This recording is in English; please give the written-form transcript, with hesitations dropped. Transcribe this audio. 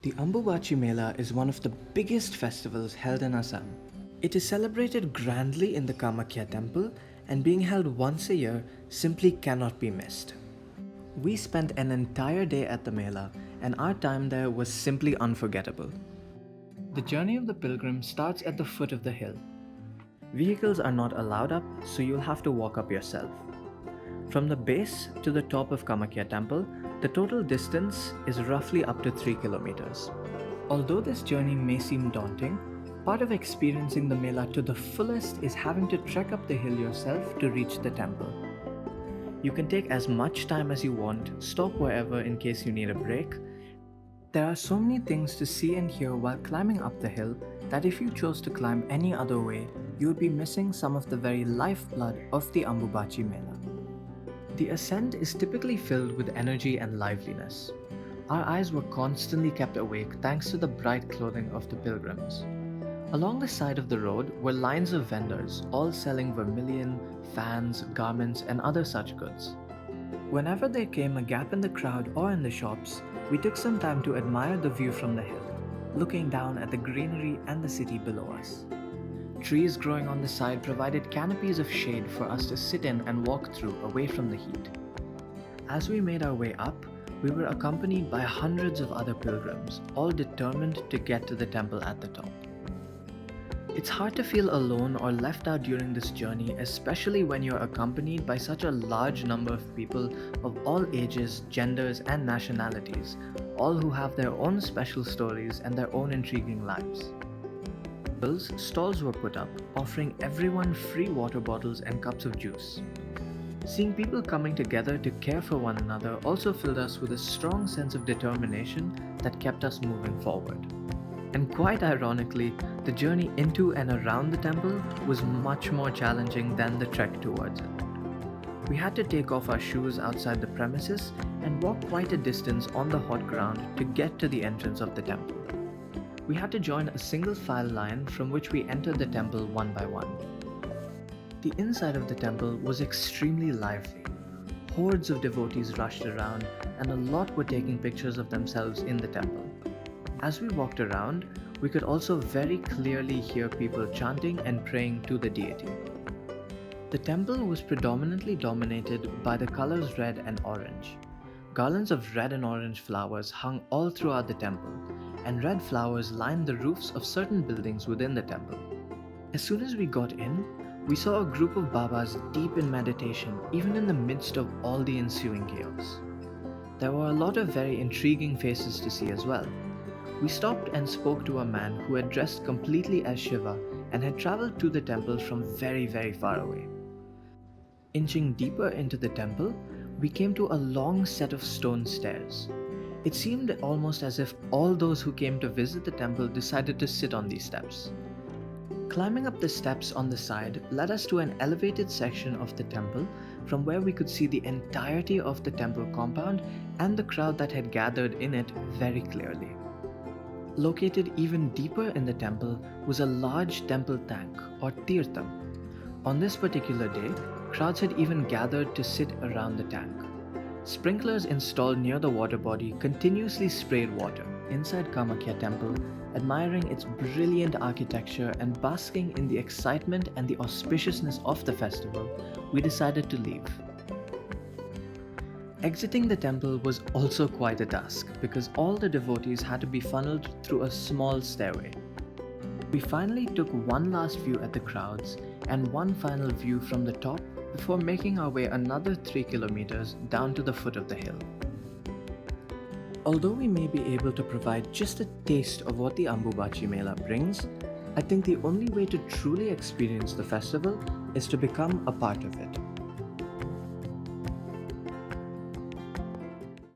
The Ambubachi Mela is one of the biggest festivals held in Assam. It is celebrated grandly in the Kamakhya Temple and being held once a year simply cannot be missed. We spent an entire day at the Mela and our time there was simply unforgettable. The journey of the pilgrim starts at the foot of the hill. Vehicles are not allowed up, so you'll have to walk up yourself. From the base to the top of Kamakhya Temple, the total distance is roughly up to 3 kilometers. Although this journey may seem daunting, part of experiencing the Mela to the fullest is having to trek up the hill yourself to reach the temple. You can take as much time as you want, stop wherever in case you need a break. There are so many things to see and hear while climbing up the hill that if you chose to climb any other way, you would be missing some of the very lifeblood of the Ambubachi Mela. The ascent is typically filled with energy and liveliness. Our eyes were constantly kept awake thanks to the bright clothing of the pilgrims. Along the side of the road were lines of vendors, all selling vermilion, fans, garments, and other such goods. Whenever there came a gap in the crowd or in the shops, we took some time to admire the view from the hill, looking down at the greenery and the city below us. Trees growing on the side provided canopies of shade for us to sit in and walk through away from the heat. As we made our way up, we were accompanied by hundreds of other pilgrims, all determined to get to the temple at the top. It's hard to feel alone or left out during this journey, especially when you're accompanied by such a large number of people of all ages, genders, and nationalities, all who have their own special stories and their own intriguing lives. Stalls were put up, offering everyone free water bottles and cups of juice. Seeing people coming together to care for one another also filled us with a strong sense of determination that kept us moving forward. And quite ironically, the journey into and around the temple was much more challenging than the trek towards it. We had to take off our shoes outside the premises and walk quite a distance on the hot ground to get to the entrance of the temple. We had to join a single file line from which we entered the temple one by one. The inside of the temple was extremely lively. Hordes of devotees rushed around and a lot were taking pictures of themselves in the temple. As we walked around, we could also very clearly hear people chanting and praying to the deity. The temple was predominantly dominated by the colors red and orange. Garlands of red and orange flowers hung all throughout the temple, and red flowers lined the roofs of certain buildings within the temple. As soon as we got in, we saw a group of Babas deep in meditation, even in the midst of all the ensuing chaos. There were a lot of very intriguing faces to see as well. We stopped and spoke to a man who had dressed completely as Shiva and had traveled to the temple from very, very far away. Inching deeper into the temple, we came to a long set of stone stairs. It seemed almost as if all those who came to visit the temple decided to sit on these steps. Climbing up the steps on the side led us to an elevated section of the temple from where we could see the entirety of the temple compound and the crowd that had gathered in it very clearly. Located even deeper in the temple was a large temple tank or tirtham. On this particular day, crowds had even gathered to sit around the tank. Sprinklers installed near the water body continuously sprayed water inside Kamakhya Temple, admiring its brilliant architecture and basking in the excitement and the auspiciousness of the festival. We decided to leave. Exiting the temple was also quite a task because all the devotees had to be funneled through a small stairway. We finally took one last view at the crowds and one final view from the top before making our way another 3 kilometers down to the foot of the hill. Although we may be able to provide just a taste of what the Ambubachi Mela brings, I think the only way to truly experience the festival is to become a part of it.